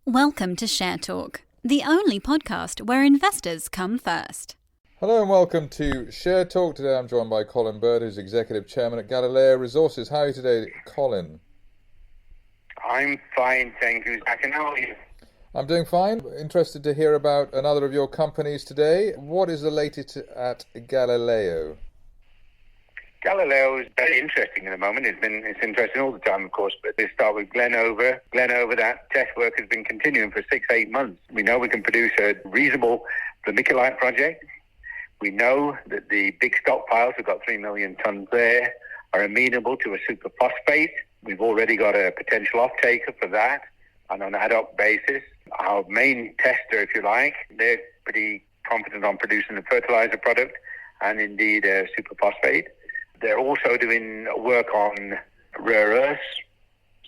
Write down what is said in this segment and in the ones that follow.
Welcome to Share Talk, the only podcast where investors come first. Hello and welcome to Share Talk. Today I'm joined by Colin Bird, who's Executive Chairman at Galileo Resources. How are you today, Colin? I'm fine, thank you, Zach. And how are you? I'm doing fine. Interested to hear about another of your companies today. What is the latest at Galileo? Galileo is very interesting at the moment. It's interesting all the time, of course, but let's start with Glenover. Glenover, that test work has been continuing for 6-8 months. We know we can produce a reasonable vermiculite project. We know that the big stockpiles, we've got 3 million tons there, are amenable to a superphosphate. We've already got a potential off-taker for that on an ad hoc basis. Our main tester, if you like, they're pretty confident on producing a fertilizer product and indeed a superphosphate. They're also doing work on rare earths.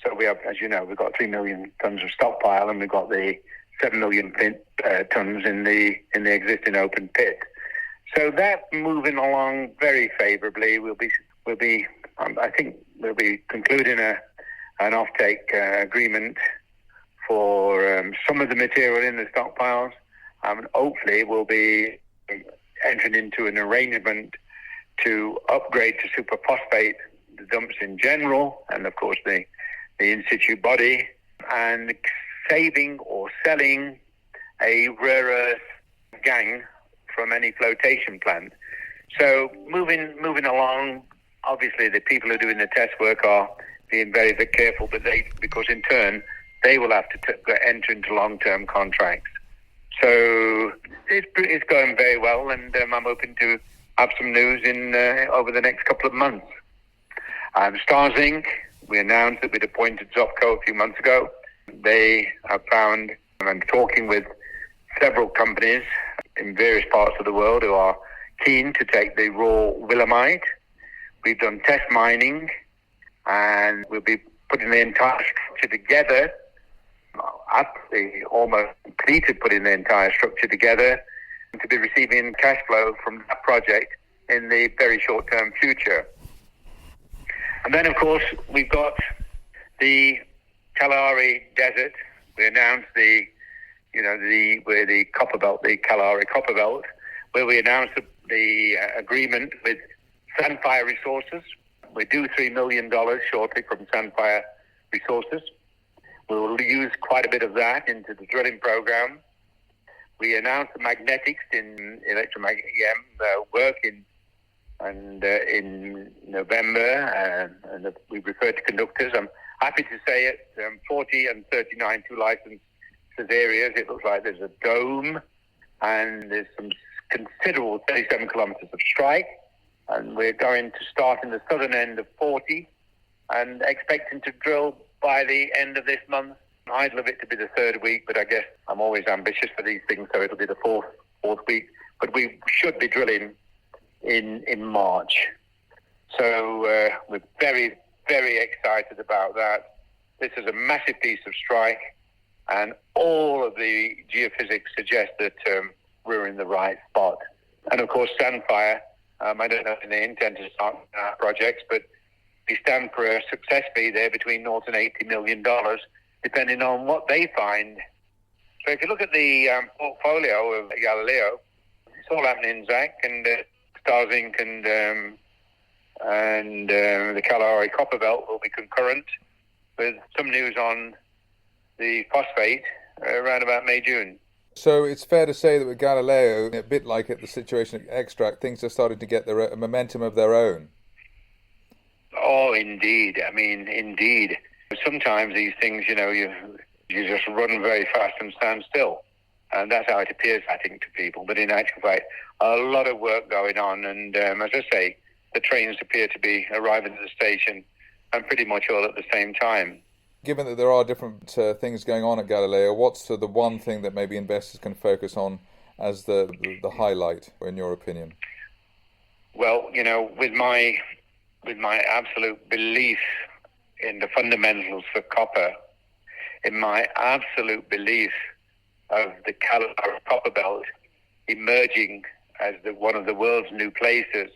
So we have, as you know, we've got 3 million tons of stockpile, and we've got the 7 million tons in the existing open pit. So that's moving along very favourably. I think we'll be concluding an offtake agreement for some of the material in the stockpiles, and hopefully we'll be entering into an arrangement to upgrade to superphosphate the dumps in general, and of course the in-situ body, and saving or selling a rare earth gang from any flotation plant. So moving along. Obviously, the people who are doing the test work are being very, very careful, because in turn they will have to enter into long-term contracts. So it's going very well, and I'm hoping to have some news in over the next couple of months. Star Zinc, we announced that we'd appointed Zopco a few months ago. They have found, and I'm talking with several companies in various parts of the world who are keen to take the raw willemite. We've done test mining, and we'll be putting the entire structure together. Actually, almost completed putting the entire structure together, to be receiving cash flow from that project in the very short-term future. And then, of course, we've got the Kalahari Desert. We announced the Copper Belt, the Kalahari Copper Belt, where we announced the agreement with Sandfire Resources. We do $3 million shortly from Sandfire Resources. We will use quite a bit of that into the drilling program. We announced the magnetics in electromagnetic work in November, and we referred to conductors. I'm happy to say it. 40 and 39 two licenses areas. It looks like there's a dome, and there's some considerable 37 kilometers of strike. And we're going to start in the southern end of 40 and expecting to drill by the end of this month. I'd love it to be the third week, but I guess I'm always ambitious for these things, so it'll be the fourth week. But we should be drilling in March. So we're very, very excited about that. This is a massive piece of strike, and all of the geophysics suggest that we're in the right spot. And of course, Sandfire, I don't know if they intend to start projects, but we stand for a success fee there between $0 and $80 million, depending on what they find. So if you look at the portfolio of Galileo, it's all happening, Zach, and Star Zinc and the Kalahari Copper Belt will be concurrent, with some news on the phosphate around about May, June. So it's fair to say that with Galileo, a bit like at the situation at Extract, things are starting to get their momentum of their own. Oh, indeed. I mean, indeed. Sometimes these things, you just run very fast and stand still. And that's how it appears, I think, to people. But in actual fact, a lot of work going on. And as I say, the trains appear to be arriving at the station and pretty much all at the same time. Given that there are different things going on at Galileo, what's the one thing that maybe investors can focus on as the highlight, in your opinion? Well, with my absolute belief in the fundamentals for copper, in my absolute belief of the Kalahari Copper Belt emerging as one of the world's new places,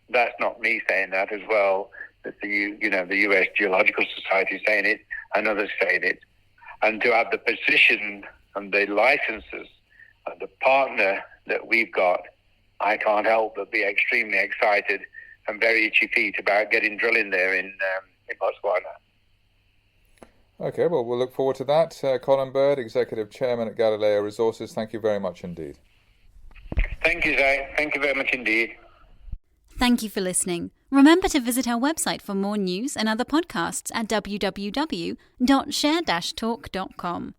that's not me saying that as well. That the U.S. Geological Society is saying it, and others saying it. And to have the position and the licenses and the partner that we've got, I can't help but be extremely excited and very itchy feet about getting drilling there in Botswana. Okay, well, we'll look forward to that. Colin Bird, Executive Chairman at Galileo Resources, thank you very much indeed. Thank you, Zach. Thank you very much indeed. Thank you for listening. Remember to visit our website for more news and other podcasts at www.share-talk.com.